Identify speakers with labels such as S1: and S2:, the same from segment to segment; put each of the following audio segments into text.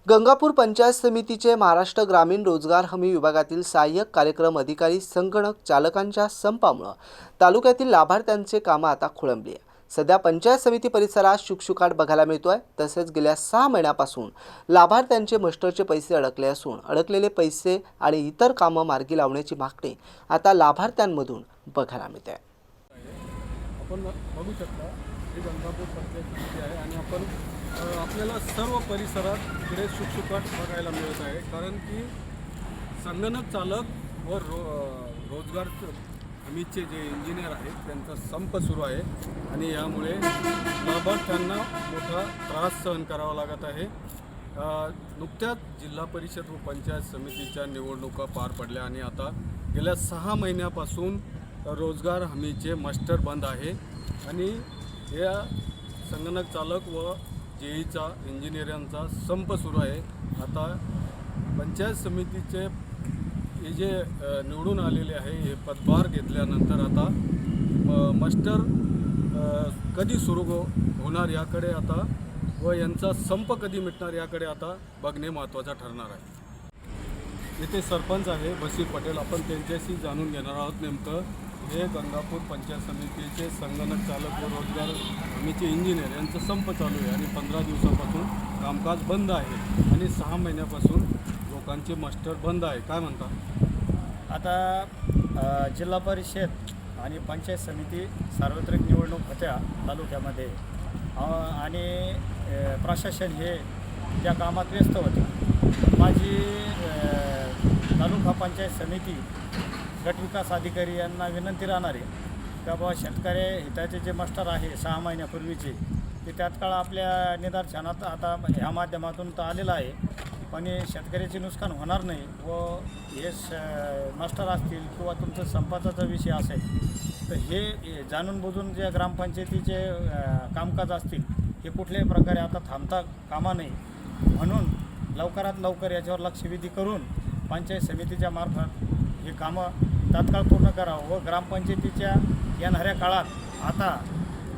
S1: गंगापूर पंचायत समितीचे महाराष्ट्र ग्रामीण रोजगार हमी विभागातील सहाय्यक कार्यक्रम अधिकारी संगणक चालकांच्या संपामुळे तालुक्यातील लाभार्थ्यांचे कामं आता खोळंबली आहे। सध्या पंचायत समिती परिसरात शुकशुकाट बघायला मिळतोय। तसेच गेल्या 6 महिन्यापासून लाभार्थ्यांचे मस्टरचे पैसे अडकले असून अडकलेले पैसे आणि इतर कामं मार्गी लावण्याची मागणी आता लाभार्थ्यांमधून बघायला मिळते।
S2: आपण बघू शकता ही गंगापूर पंचायत समिती आहे आणि आपण आपल्याला सर्व परिसरात इकडे शुकशुकाट बघायला मिळत आहे, कारण की संगणक चालक व रोजगार हमीचे जे इंजिनियर आहेत त्यांचा संप सुरू आहे आणि यामुळे लाभार्थ्यांना मोठा त्रास सहन करावा लागत आहे। नुकत्याच जिल्हा परिषद व पंचायत समितीच्या निवडणुका पार पडल्या आणि आता गेल्या 6 महिन्यापासून रोजगार हमीचे मस्टर बंद आहे आणि या संगणक चालक व जेईचा इंजिनियरांचा संप सुरू आहे। आता पंचायत समितीचे हे जे निवडून आलेले आहे हे पदभार घेतल्यानंतर आता मस्टर कधी सुरू होणार याकडे आता व यांचा संप कधी मिटणार याकडे आता बघणे महत्त्वाचं ठरणार आहे। इथे सरपंच आहे बशीर पटेल, आपण त्यांच्याशी जाणून घेणार आहोत नेमकं हे गंगापूर पंचायत समितीचे संगणक चालक व रोजगार हमीचे इंजिनियर यांचा संप चालू आहे आणि 15 दिवसापासून कामकाज बंद आहे आणि 6 महिन्यापासून लोकांचे मास्टर बंद आहे। काय म्हणता?
S3: आता जिल्हा परिषद आणि पंचायत समिती सार्वत्रिक निवडणूक होत्या तालुक्यामध्ये आणि प्रशासन हे त्या कामात व्यस्त होते। माझी तालुका पंचायत समिती गटविकास अधिकारी यांना विनंती राहणार आहे का बाबा शेतकरी हिताचे जे मास्टर आहे 6 महिन्यापूर्वीचे ते तात्काळ आपल्या निदर्शनात आता ह्या माध्यमातून तर आलेलं आहे, पण शेतकऱ्याचे नुकसान होणार नाही व हे मास्टर असतील किंवा तुमचं संपाचा जो विषय असेल तर हे जाणून बुजून जे ग्रामपंचायतीचे कामकाज असतील हे कुठल्याही प्रकारे आता थांबता कामा नये, म्हणून लवकरात लवकर याच्यावर लक्षवेधी करून पंचायत समितीच्या मार्फत हे कामं तात्काळ पूर्ण करावं व ग्रामपंचायतीच्या येणाऱ्या काळात आता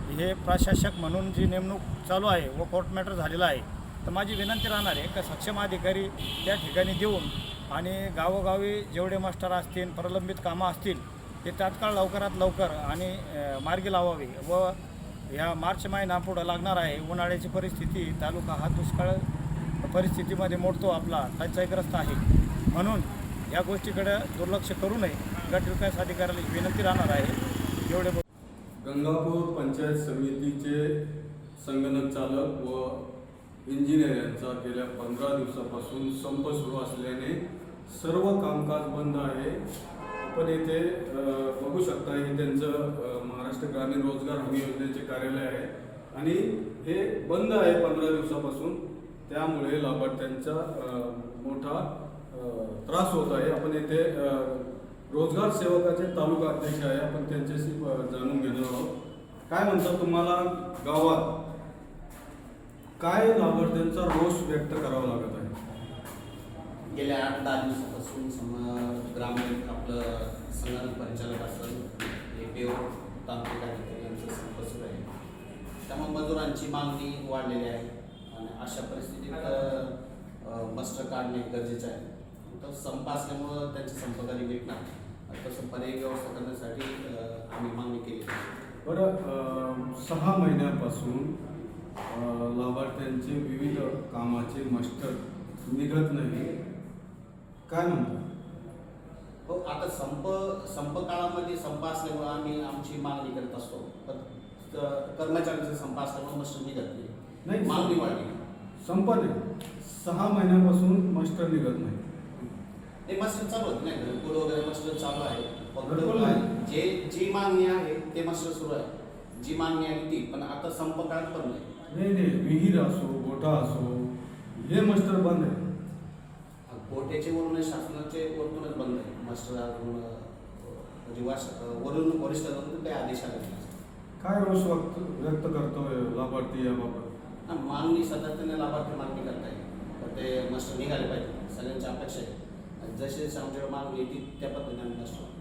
S3: हे प्रशासक म्हणून जी नेमणूक चालू आहे व कोर्ट मॅटर झालेला आहे, तर माझी विनंती राहणार आहे का सक्षम अधिकारी त्या ठिकाणी देऊन आणि गावोगावी जेवढे मास्टर असतील प्रलंबित कामं असतील ते तात्काळ लवकरात लवकर आणि मार्गी लावावे व ह्या मार्च महिना पुढं लागणार आहे। उन्हाळ्याची परिस्थिती तालुका हा दुष्काळ परिस्थितीमध्ये मोडतो आपला टंचाईग्रस्त आहे, म्हणून या गोष्टीकडे दुर्लक्ष करू नये गट विकास अधिकाऱ्याला विनंती राहणार आहे। एवढे
S2: गंगापूर पंचायत समितीचे संगणक चालक व इंजिनियर यांचा गेल्या 15 दिवसापासून संप सुरू असल्याने सर्व कामकाज बंद आहे। आपण येथे बघू शकता हे त्यांचं महाराष्ट्र ग्रामीण रोजगार हमी योजनेचे कार्यालय आहे आणि हे बंद आहे 15 दिवसापासून, त्यामुळे लाभार्थ्यांचा मोठा त्रास होत आहे। आपण येथे रोजगार सेवकाचे तालुका अध्यक्ष आहे, आपण त्यांच्याशी जाणून घेणार आहोत। काय म्हणतात तुम्हाला गावात काय लाभार्थ्यांचा रोष व्यक्त करावा लागत आहे?
S4: गेल्या 8-10 दिवसापासून ग्रामीण आपलं संगणक परिचालक असेल APO तांत्रिक अधिकारी यांचं संप सुरू आहे, त्यामुळे मजुरांची मागणी वाढलेली आहे आणि अशा परिस्थितीत मस्टर काढणे गरजेचे आहे। तर संप असल्यामुळं त्यांचे संप कधी भेटणार तसं पर्यायी व्यवस्था करण्यासाठी आम्ही मागणी केली।
S2: बरं, 6 महिन्यापासून लाभार्थ्यांचे विविध कामाचे मास्टर निघत नाही, काय म्हणतात?
S4: हो, आता संप काळामध्ये संप असल्यामुळं आम्ही आमची मागणी करत असतो, पण कर्मचाऱ्यांचे संप असल्यामुळे मस्टर निघत नाही, मागणी वाढली।
S2: संप नाही, 6 महिन्यापासून मास्टर निघत नाही,
S4: ते मस्टर चालू होत नाही, घरकुल वगैरे मस्टर चालू आहे, फक्त जी मागणी आहे ते मस्टर सुरू आहे, जी मागणी आहे ती, पण आता संप काळात पण
S2: नाही, विहीर असो गोठा असो हे मास्टर बंद आहे।
S4: गोठ्याचे वरून शासनाचे वरतूनच बंद आहे मास्टर, म्हणजे वरून वरिष्ठ काही आदेश आले नाही।
S2: काय रोष व्यक्त करतोय लाभार्थी याबाबत?
S4: मागणी सातत्याने लाभार्थी मागणी करत आहे, तर ते मास्टर निघाले पाहिजे, सगळ्यांची अपेक्षा आहे। जसे आमच्याकडे मागणी येते त्या पद्धतीने आम्ही मास्टर